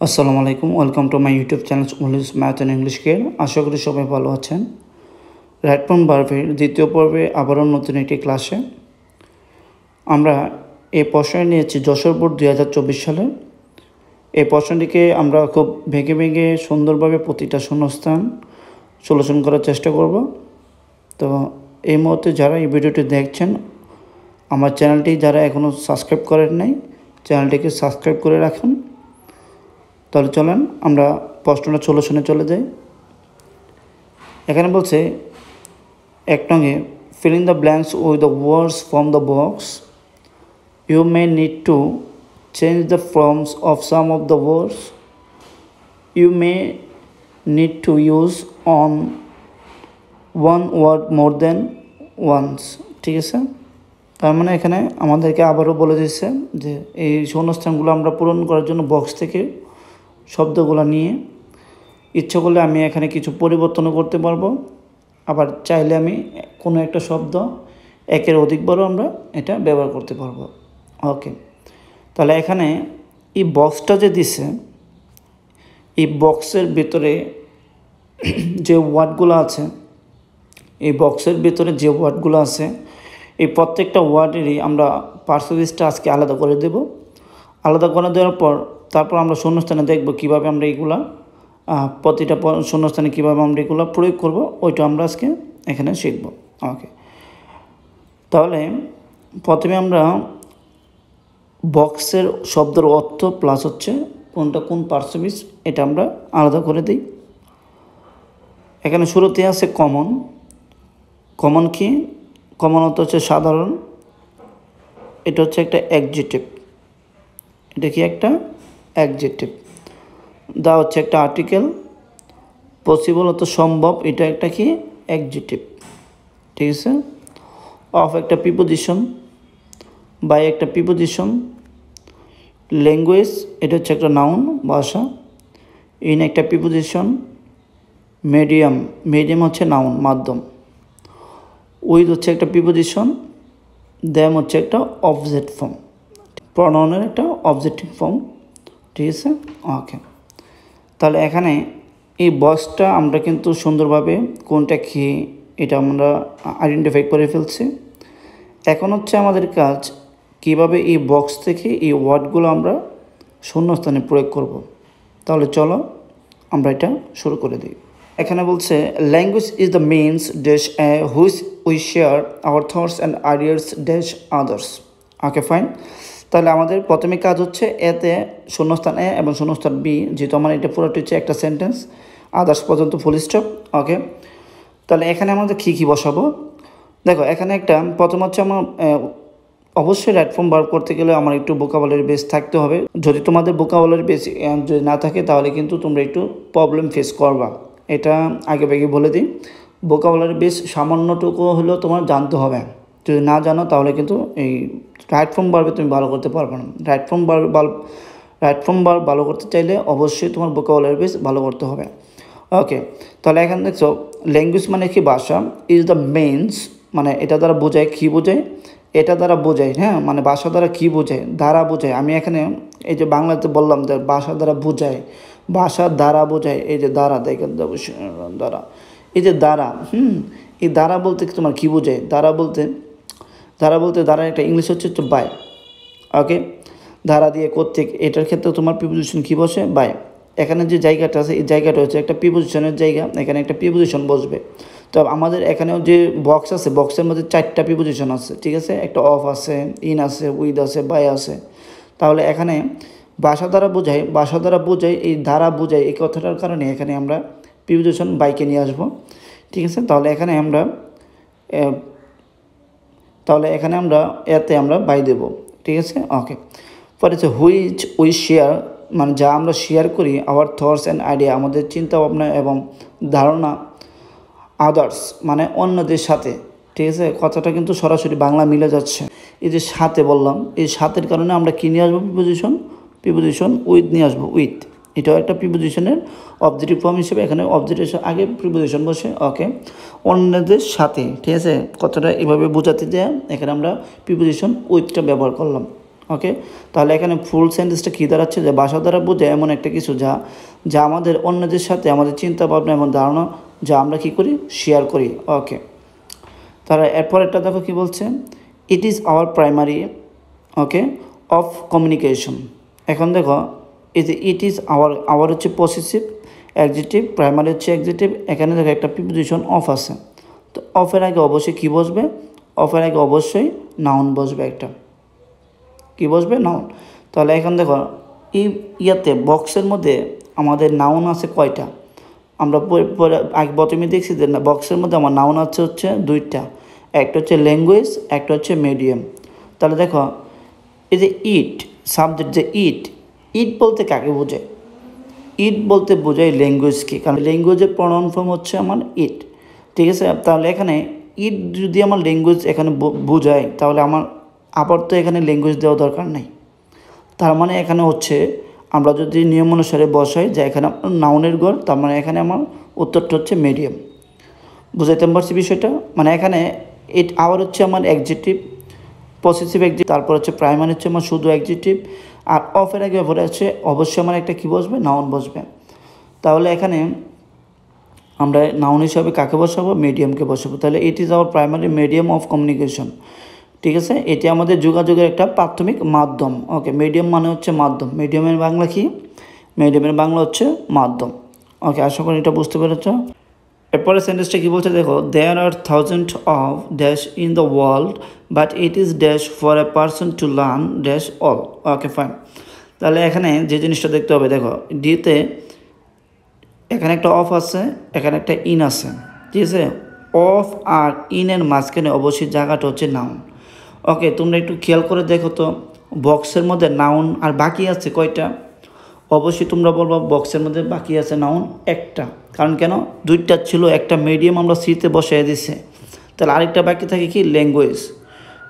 আসসালামু আলাইকুম, welcome to my YouTube channel Ulis math and English care. আশা করি সবাই ভালো আছেন। রাইট ফ্রম ভার্বের দ্বিতীয় পর্বে আবারও নতুন একটি ক্লাসে আমরা এই প্রশ্নটি নিয়েছি যশোর বোর্ড 2024 সালে। এই প্রশ্নটিকে আমরা খুব ভেঙে ভেঙে সুন্দরভাবে প্রতিটা শূন্যস্থান সলিউশন করার চেষ্টা করব। তো এই মুহূর্তে যারা এই ভিডিওটি দেখছেন, আমার চ্যানেলটি যারা এখনও সাবস্ক্রাইব করেন নাই, চ্যানেলটিকে সাবস্ক্রাইব করে রাখুন। তাহলে চলেন আমরা প্রশ্নটা সলিউশনে চলে যাই। এখানে বলছে এক নঙে fill in the blanks with the words from the box. You may need to change the forms of some of the words. You may need to use on one word more than once. ঠিক আছে, তার মানে এখানে আমাদেরকে আবারও বলে দিচ্ছে যে এই শূন্যস্থানগুলো আমরা পূরণ করার জন্য বক্স থেকে শব্দগুলো নিয়ে ইচ্ছে করলে আমি এখানে কিছু পরিবর্তনও করতে পারবো, আবার চাইলে আমি কোনো একটা শব্দ একের অধিকবারও আমরা এটা ব্যবহার করতে পারবো। ওকে, তাহলে এখানে এই বক্সটা যে দিছে, এই বক্সের ভিতরে যে ওয়ার্ডগুলো আছে, এই বক্সের ভিতরে যে ওয়ার্ডগুলো আছে, এই প্রত্যেকটা ওয়ার্ডেরই আমরা পার্সেন্টেজটা আজকে আলাদা করে দেব। আলাদা করে দেওয়ার পর তারপর আমরা শূন্যস্থানে দেখব কীভাবে আমরা এইগুলা প্রতিটা শূন্যস্থানে কীভাবে আমরা এগুলো প্রয়োগ করব, ওইটা আমরা আজকে এখানে শিখব। ওকে, তাহলে প্রথমে আমরা বক্সের শব্দের অর্থ প্লাস হচ্ছে কোনটা কোন পার্সেন্টেজ এটা আমরা আলাদা করে দিই। এখানে শুরুতে আছে কমন। কমন কি? কমন অর্থ হচ্ছে সাধারণ। এটা হচ্ছে একটা অ্যাডজেক্টিভ। এটা কি একটা অ্যাডজেক্টিভ। দা হচ্ছে একটা আর্টিকেল। পসিবল অর্থ সম্ভব, এটা একটা কি অ্যাডজেক্টিভ। ঠিক আছে। অফ একটা প্রিপোজিশন, বাই একটা প্রিপোজিশন। ল্যাঙ্গুয়েজ এটা হচ্ছে একটা নাউন, ভাষা। ইন একটা প্রিপোজিশন। মিডিয়াম, মিডিয়াম হচ্ছে নাউন, মাধ্যম। উইথ হচ্ছে একটা প্রিপোজিশন। দ্যাম হচ্ছে একটা অবজেক্ট ফর্ম, প্রনাউনের একটা অবজেক্টিভ ফর্ম। ঠিক আছে। ওকে, তাহলে এখানে এই বক্সটা আমরা কিন্তু সুন্দরভাবে কোনটা কি এটা আমরা আইডেন্টিফাই করে ফেলছি। এখন হচ্ছে আমাদের কাজ কিভাবে এই বক্স থেকে এই ওয়ার্ডগুলো আমরা শূন্যস্থানে প্রয়োগ করব। তাহলে চলো আমরা এটা শুরু করে দিই। এখানে বলছে language is the means dash which we share our thoughts and ideas dash others. Okay, fine. তাহলে আমাদের প্রথমে কাজ হচ্ছে এতে শূন্যস্থান এ এবং শূন্যস্থান বি, যেহেতু আমার এটা পুরোটি হচ্ছে একটা সেন্টেন্স, আদার্স পর্যন্ত ফুল স্টপ। ওকে, তাহলে এখানে আমাদের কী কী বসাবো দেখো। এখানে একটা প্রথম হচ্ছে আমার অবশ্যই রাইট ফর্ম ভার্ব করতে গেলে আমার একটু ভোকাবুলারি বেস থাকতে হবে। যদি তোমাদের ভোকাবুলারি বেস যদি না থাকে তাহলে কিন্তু তোমরা একটু প্রবলেম ফেস করবা, এটা আগে ভাগে বলে দিই। ভোকাবুলারি বেস সামান্যটুকু হলেও তোমার জানতে হবে। যদি না জানো তাহলে কিন্তু এই রাইট ফর্ম ভার্বে তুমি ভালো করতে পারবে না। রাইট ফর্ম ভার্ব ভালো করতে চাইলে অবশ্যই তোমার ভোকাবুলারি বেস ভালো করতে হবে। ওকে, তাহলে এখানে দেখছো ল্যাঙ্গুয়েজ মানে কি ভাষা, ইজ দ্য মেইনস মানে এটা দ্বারা বোঝায়, কী বোঝায়, এটা দ্বারা বোঝায়, হ্যাঁ, মানে ভাষা দ্বারা কী বোঝায়, দ্বারা বোঝায়। আমি এখানে এই যে বাংলাতে বললাম যে ভাষা দ্বারা বোঝায়, ভাষা দ্বারা বোঝায়, এই যে দ্বারা দেখেন দ্বারা, এই যে দ্বারা, এই দ্বারা বলতে তোমার কী বোঝায়, দ্বারা বলতে দ্বারা একটা ইংলিশ হচ্ছে তো বাই। ওকে, ধারা দিয়ে কর্তৃক, এটার ক্ষেত্রে তোমার প্রিপোজিশন কী বসে, বাই। এখানে যে জায়গাটা আছে এই জায়গাটা হচ্ছে একটা প্রিপোজিশনের জায়গা, এখানে একটা প্রিপোজিশন বসবে। তো আমাদের এখানেও যে বক্স আছে, বক্সের মধ্যে 4টা প্রিপোজিশন আছে। ঠিক আছে, একটা অফ আছে, ইন আছে, উইথ আছে, বাই আছে। তাহলে এখানে ভাষা দ্বারা বোঝায় এই দ্বারা বোঝায় এই কথাটার কারণে এখানে আমরা প্রিপোজিশন বাইকে নিয়ে আসবো। ঠিক আছে, তাহলে এখানে আমরা এতে আমরা বাই দেব। ঠিক আছে। ওকে, পরে হচ্ছে হুইচ উই শেয়ার মানে যা আমরা শেয়ার করি, আওয়ার থটস অ্যান্ড আইডিয়া আমাদের চিন্তা ভাবনা এবং ধারণা, আদার্স মানে অন্যদের সাথে। ঠিক আছে, কথাটা কিন্তু সরাসরি বাংলা মিলে যাচ্ছে। এই যে সাথে বললাম, এই সাথের কারণে আমরা কী নিয়ে আসবো, প্রিপোজিশন উইথ নিয়ে আসবো, উইথ। এটাও একটা প্রিপোজিশনের অবজেক্টিভ ফর্ম হিসেবে এখানে অবজেক্টের আগে প্রিপোজিশন বসে। ওকে, অন্যদের সাথে। ঠিক আছে, কথাটা এভাবে বোঝাতে যায় এখানে আমরা প্রিপোজিশন উইথটা ব্যবহার করলাম। ওকে, তাহলে এখানে ফুল সেন্টেন্সটা কী দাঁড়াচ্ছে, যে ভাষা দ্বারা বোঝায় এমন একটা কিছু যা যা আমাদের অন্যদের সাথে আমাদের চিন্তা ভাবনা এবং ধারণা যা আমরা কী করি, শেয়ার করি। ওকে, তাহলে এরপরেরটা দেখো কী বলছে, it is our primary okay of communication. এখন দেখো এই যে ইট ইজ আওয়ার হচ্ছে পসেসিভ অ্যাডজেক্টিভ, প্রাইমারি হচ্ছে অ্যাডজেক্টিভ, এখানে দেখো একটা প্রিপোজিশন অফ আছে, তো অফের আগে অবশ্যই কী বসবে, অফের আগে অবশ্যই নাউন বসবে, একটা কী বসবে, নাউন। তাহলে এখন দেখো এই ইয়াতে বক্সের মধ্যে আমাদের নাউন আছে কয়টা, আমরা আগে প্রথমে দেখছি যে বক্সের মধ্যে আমার নাউন আছে হচ্ছে দুইটা, একটা হচ্ছে ল্যাঙ্গুয়েজ, একটা হচ্ছে মিডিয়াম। তাহলে দেখো এই যে ইট সাবজেক্ট, যে ইট, ইট বলতে কাকে বোঝায়, ইট বলতে বোঝায় ল্যাঙ্গুয়েজকে, কারণ ল্যাঙ্গুয়েজের প্রনাউন ফর্ম হচ্ছে আমার ইট, ঠিক আছে। তাহলে এখানে ইট যদি আমার ল্যাঙ্গুয়েজ এখানে বোঝায়, তাহলে আমার আবার তো এখানে ল্যাঙ্গুয়েজ দেওয়া দরকার নেই। তার মানে এখানে হচ্ছে আমরা যদি নিয়ম অনুসারে বসাই যে এখানে নাউনের গড়, তার মানে এখানে আমার উত্তরটা হচ্ছে মিডিয়াম। বুঝাইতে পারছি বিষয়টা, মানে এখানে ইট আওয়ার হচ্ছে আমার অ্যাডজেক্টিভ, পসেসিভ অ্যাডজেক্টিভ, তারপর হচ্ছে প্রাইমারি হচ্ছে আমার শুধু অ্যাডজেক্টিভ, আর অফের আগে পরে হচ্ছে অবশ্যই আমার একটা কী বসবে, নাউন বসবে। তাহলে এখানে আমরা নাউন হিসাবে কাকে বসাবো, মিডিয়ামকে বসাবো। তাহলে it is our primary medium of communication, ঠিক আছে, এটি আমাদের যোগাযোগের একটা প্রাথমিক মাধ্যম। ওকে, মিডিয়াম মানে হচ্ছে মাধ্যম, মিডিয়ামের বাংলা কি, মিডিয়ামের বাংলা হচ্ছে মাধ্যম। ওকে, আশা করি এটা বুঝতে পেরেছ। এরপরে সেন্টেন্সটা কী বলছে দেখো, there are thousand of dash in the world but it is dash for a person to learn dash all. Okay fine, তাহলে এখানে যে জিনিসটা দেখতে হবে, দেখো ডিতে এখানে একটা অফ আছে, এখানে একটা ইন আছে, ঠিক আছে। অফ আর ইনের মাঝখানে অবশ্যই জায়গাটা হচ্ছে নাউন। ওকে, তোমরা একটু খেয়াল করে দেখো তো বক্সের মধ্যে নাউন আর বাকি আছে কয়টা, অবশ্যই তোমরা বলবো বক্সের মধ্যে বাকি আছে নাউন একটা, কারণ কেন, দুইটা ছিল, একটা মিডিয়াম আমরা সিতে বসিয়ে দিছে, তাহলে আরেকটা বাকি থাকে কি, ল্যাঙ্গুয়েজ,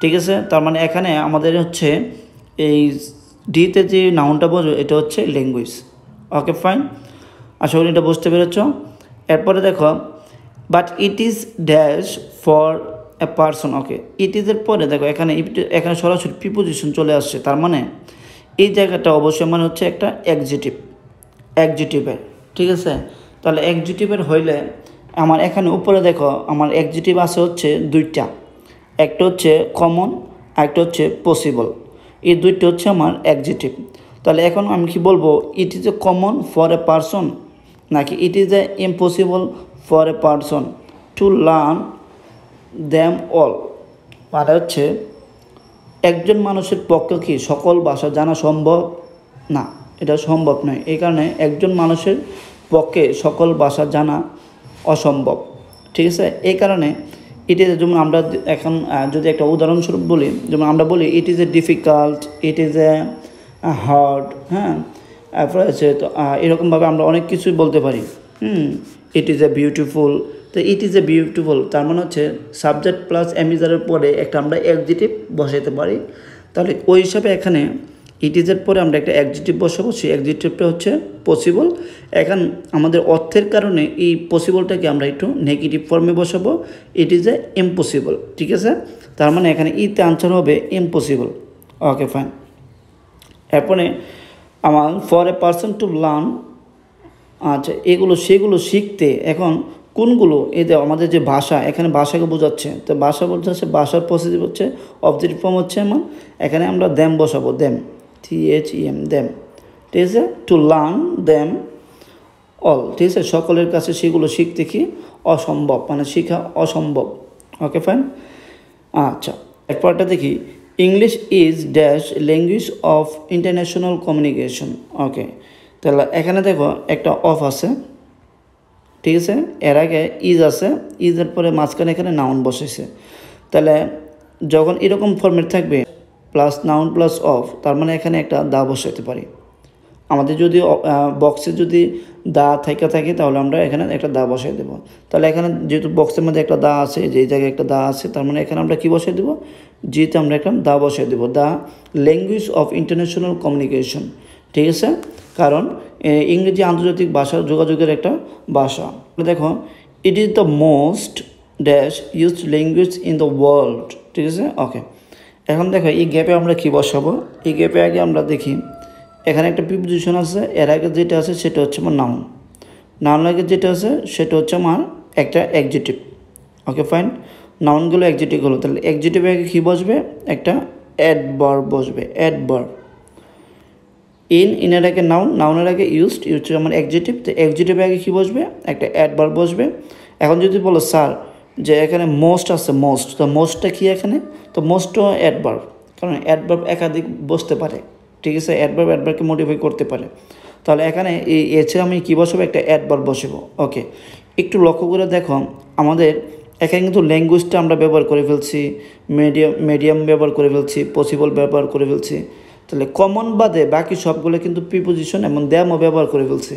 ঠিক আছে। তার মানে এখানে আমাদের হচ্ছে এই ডিতে যে নাউনটা বসবে এটা হচ্ছে ল্যাঙ্গুয়েজ। ওকে ফাইন, আশা করি এটা বুঝতে পেরেছ। এরপরে দেখো but it is dash for a person. Okay, it ইজের পরে দেখো এখানে সরাসরি প্রিপোজিশন চলে আসছে, তার মানে এই জায়গাটা অবশ্যই মানে হচ্ছে একটা অ্যাডজেক্টিভের, ঠিক আছে। তাহলে অ্যাডজেক্টিভের হইলে আমার এখানে উপরে দেখো আমার অ্যাডজেক্টিভ আছে হচ্ছে দুইটা, একটা হচ্ছে কমন, একটা হচ্ছে পসিবল, এই দুইটা হচ্ছে আমার অ্যাডজেক্টিভ। তাহলে এখন আমি কি বলবো, it is a common for a person, নাকি it is a impossible for a person to learn them all, মানে হচ্ছে একজন মানুষের পক্ষে কি সকল ভাষা জানা সম্ভব না, এটা সম্ভব নয়, এই কারণে একজন মানুষের পক্ষে সকল ভাষা জানা অসম্ভব, ঠিক আছে। এই কারণে ইট ইজ, যেমন আমরা এখন যদি একটা উদাহরণস্বরূপ বলি, যেমন আমরা বলি ইট is A difficult, it is A hard, হ্যাঁ, তারপরে আছে তো এরকমভাবে আমরা অনেক কিছুই বলতে পারি। ইট ইজ এ বিউটিফুল, তো ইট ইজ এ বিউটিফুল তার মানে হচ্ছে সাবজেক্ট প্লাস অ্যামিজারের পরে একটা আমরা অ্যাডজেক্টিভ বসাতে পারি। তাহলে ওই হিসাবে এখানে ইট ইজের পরে আমরা একটা অ্যাডজেক্টিভ বসাবো, সেই অ্যাডজেক্টিভটা হচ্ছে পসিবল। এখন আমাদের অর্থের কারণে এই পসিবলটাকে আমরা একটু নেগেটিভ ফর্মে বসাবো, ইট ইজ এ ইম্পসিবল, ঠিক আছে। তার মানে এখানে ইতে আনসার হবে ইম্পসিবল। ওকে ফাইন, এরপরে আমার for a person to learn, আচ্ছা সেগুলো শিখতে, এখন কোনগুলো, এই যে আমাদের যে ভাষা, এখানে ভাষাকে বোঝাচ্ছে, তো ভাষা বোঝাচ্ছে, ভাষার পসেসিভ হচ্ছে অবজেক্টিভ ফর্ম হচ্ছে আমার, এখানে আমরা দ্যাম বসাবো, দ্যাম, THEM, দ্যাম, ঠিক আছে, টু লার্ন দ্যাম অল, ঠিক আছে, সকলের কাছে সেগুলো শিখতে কি অসম্ভব, মানে শেখা অসম্ভব। ওকে ফাইন, আচ্ছা এরপরটা দেখি, English is dash language of international communication. Okay, তাহলে এখানে দেখো একটা অফ আছে, ঠিক আছে, এর আগে ইজ আছে, ইজের পরে মাঝখানে এখানে নাউন বসেছে। তাহলে যখন এরকম ফর্মেট থাকবে প্লাস নাউন প্লাস অফ, তার মানে এখানে একটা দা বসাতে পারি। আমাদের যদি বক্সে যদি দা থাকে তাহলে আমরা এখানে একটা দা বসাই দেবো। তাহলে এখানে যেহেতু বক্সের মধ্যে একটা দা আছে, যে জায়গায় একটা দা আছে, তার মানে এখানে আমরা কী বসাই দেবো, যেহেতু আমরা একটা দা বসাই দেবো, the language of international communication, ঠিক আছে, কারণ ইংরেজি আন্তর্জাতিক ভাষা যোগাযোগের একটা ভাষা। দেখো it is the most dash used language in the world, ঠিক আছে। ওকে, এখন দেখো এই গ্যাপে আমরা কি বসাবো, এই গ্যাপে আগে আমরা দেখি এখানে একটা প্রিপোজিশন আছে, এর আগে যেটা আছে সেটা হচ্ছে আমার নাউন, নাউন আগে যেটা আছে সেটা হচ্ছে আমার একটা অ্যাডজেক্টিভ। ওকে ফাইন, নাউনগুলো অ্যাডজেক্টিভ হলো, তাহলে অ্যাডজেক্টিভ আগে কী বসবে, একটা অ্যাডভার্ব বসবে, অ্যাডভার্ব। ইনের আগে নাউন, নাউনের আগে ইউজড, ইউজ আমার অ্যাডজেক্টিভ, তো অ্যাডজেক্টিভ আগে কী বসবে, একটা অ্যাডভার্ব বসবে। এখন যদি বলো স্যার যে এখানে মোস্ট আছে, মোস্ট, তো মোস্টটা কী এখানে, তো মোস্টও অ্যাডভার্ব, কারণ অ্যাডভার্ব একাধিক বসতে পারে, ঠিক আছে, অ্যাডভার্ব অ্যাডভার্বকে মডিফাই করতে পারে। তাহলে এখানে এই এসে আমি কী বসাবো, একটা অ্যাডভার্ব বসাবো। ওকে, একটু লক্ষ্য করে দেখো আমাদের এখানে কিন্তু ল্যাঙ্গুয়েজটা আমরা ব্যবহার করে ফেলছি, মিডিয়াম ব্যবহার করে ফেলছি, পসিবল ব্যবহার করে ফেলছি। তাহলে কমন বাদে বাকি সবগুলো কিন্তু প্রিপোজিশন এবং দ্যামও ব্যবহার করে ফেলছি,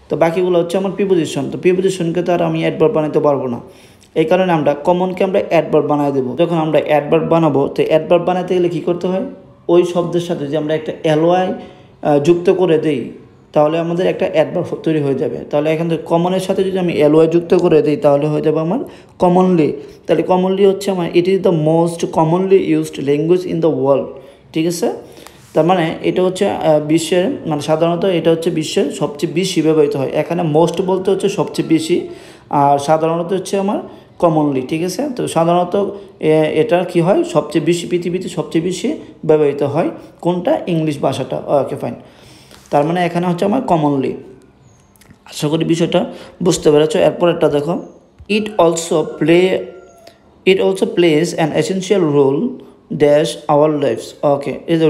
তো বাকিগুলো হচ্ছে আমার প্রিপোজিশন। তো প্রিপোজিশনকে তো আর আমি অ্যাডভার্ব বানাতে পারবো না, এই কারণে আমরা কমনকে আমরা অ্যাডভার্ব বানিয়ে দেবো। যখন আমরা অ্যাডভার্ব বানাবো, তো অ্যাডভার্ব বানাতে গেলে কী করতে হয়, ওই শব্দের সাথে যে আমরা একটা এলওয়াই যুক্ত করে দিই, তাহলে আমাদের একটা অ্যাডভার্ব তৈরি হয়ে যাবে। তাহলে এখান থেকে কমনের সাথে যদি আমি এলওয়াই যুক্ত করে দিই, তাহলে হয়ে যাবে আমার কমনলি। তাহলে কমনলি হচ্ছে আমার it is the most commonly used language in the world, ঠিক আছে। তার মানে এটা হচ্ছে বিশ্বের, মানে সাধারণত এটা হচ্ছে বিশ্বের সবচেয়ে বেশি ব্যবহৃত হয়। এখানে মোস্ট বলতে হচ্ছে সবচেয়ে বেশি, আর সাধারণত হচ্ছে আমার কমনলি, ঠিক আছে। তো সাধারণত এটা কি হয়, সবচেয়ে বেশি, পৃথিবীতে সবচেয়ে বেশি ব্যবহৃত হয় কোনটা, ইংলিশ ভাষাটা। ওকে ফাইন, তার মানে এখানে হচ্ছে আমার কমনলি। আশা করি বিষয়টা বুঝতে পেরেছ। এরপরেরটা দেখো, it also plays an essential role dash our lives. Okay, এই যে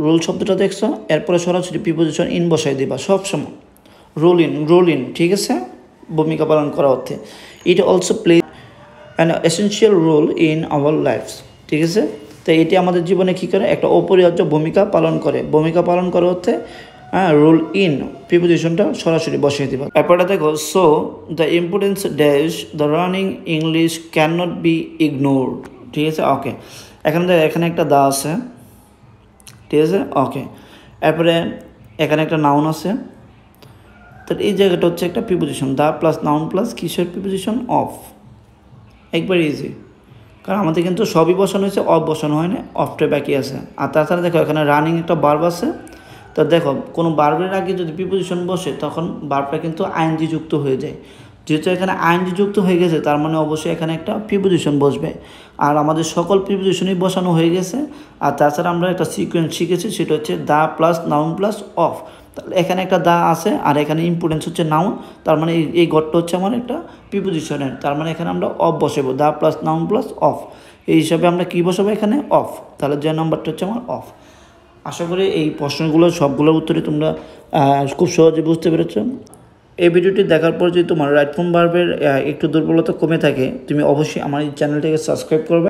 রুল শব্দটা দেখছো, এরপরে সরাসরি প্রিপোজিশন ইন বসাই দিবা সবসময়, রোল ইন, ঠিক আছে, ভূমিকা পালন করা অর্থে। It also play an essential role in our lives, ঠিক আছে। তো এটি আমাদের জীবনে কী করে, একটা অপরিহার্য ভূমিকা পালন করে, ভূমিকা পালন করা অর্থে রোল ইন প্রিপোজিশনটা সরাসরি বসিয়ে দিবা। ব্যাপারটা দেখো, so the importance dash the running English can not be ignored, ঠিক আছে। ওকে, এখানে একটা দা আছে, ঠিক আছে। ওকে, এরপরে এখানে একটা নাউন আছে, তো এই জায়গাটা হচ্ছে একটা preposition, the plus noun plus কিসের প্রিপোজিশন, অফ। একবার ইজি, কারণ আমাদের কিন্তু সবই বসানো হয়েছে, অফ বসানো হয়নি, অফটা বাকি আছে। আর তাছাড়া দেখো এখানে রানিং একটা বার্ব আছে, তো দেখো কোনো বার্বের আগে যদি প্রিপোজিশন বসে তখন বার্বটা কিন্তু আইএনজি যুক্ত হয়ে যায়। যেহেতু এখানে আইএনজি যুক্ত হয়ে গেছে, তার মানে অবশ্যই এখানে একটা প্রিপোজিশন বসবে। আর আমাদের সকল প্রিপোজিশনই বসানো হয়ে গেছে। আর তাছাড়া আমরা একটা সিকোয়েন্স শিখেছি, সেটা হচ্ছে the plus noun plus of. তাহলে এখানে একটা দা আছে, আর এখানে ইম্পর্টেন্স হচ্ছে নাউন, তার মানে এই গড়টা হচ্ছে আমার একটা প্রিপোজিশনের, তার মানে এখানে আমরা অফ বসাবো, the plus noun plus of. এই হিসাবে আমরা কী বসাবো, এখানে অফ। তাহলে যে নাম্বারটা হচ্ছে আমার অফ। আশা করি এই প্রশ্নগুলো সবগুলোর উত্তরে তোমরা খুব সহজে বুঝতে পেরেছ। এই ভিডিওটি দেখার পর যদি তোমার রাইট ফর্ম ভার্বের একটু দুর্বলতা কমে থাকে, তুমি অবশ্যই আমার এই চ্যানেলটিকে সাবস্ক্রাইব করবে।